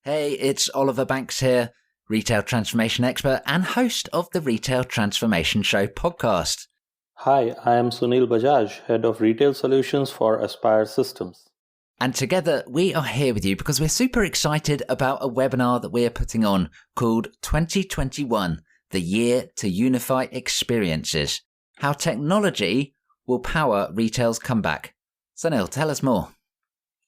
Hey, it's Oliver Banks here, retail transformation expert and host of the Retail Transformation Show podcast. Hi, I am Sunil Bajaj, Head of Retail Solutions for Aspire Systems. And together we are here with you because we're super excited about a webinar that we are putting on called 2021, the Year to Unify Experiences, how technology will power retail's comeback. Sunil, tell us more.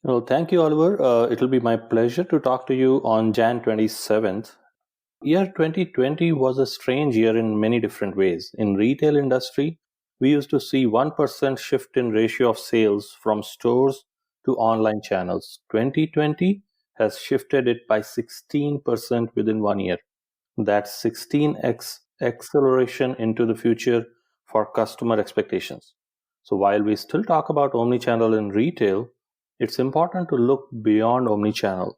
Well, thank you, Oliver. It'll be my pleasure to talk to you on Jan 27th. Year 2020 was a strange year in many different ways. In retail industry, we used to see 1% shift in ratio of sales from stores to online channels. 2020 has shifted it by 16% within 1 year. That's 16x acceleration into the future for customer expectations. So while we still talk about omnichannel in retail, it's important to look beyond omnichannel.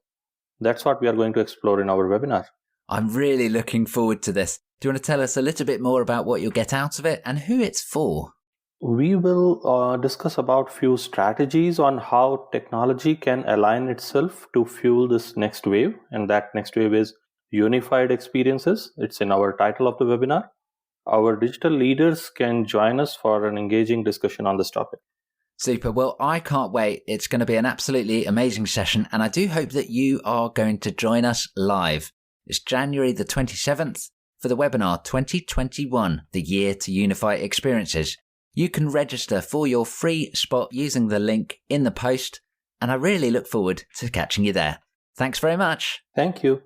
That's what we are going to explore in our webinar. I'm really looking forward to this. Do you want to tell us a little bit more about what you'll get out of it and who it's for? We will discuss about few strategies on how technology can align itself to fuel this next wave. And that next wave is unified experiences. It's in our title of the webinar. Our digital leaders can join us for an engaging discussion on this topic. Super. Well, I can't wait. It's going to be an absolutely amazing session. And I do hope that you are going to join us live. It's January the 27th for the webinar 2021, the Year to Unify Experiences. You can register for your free spot using the link in the post. And I really look forward to catching you there. Thanks very much. Thank you.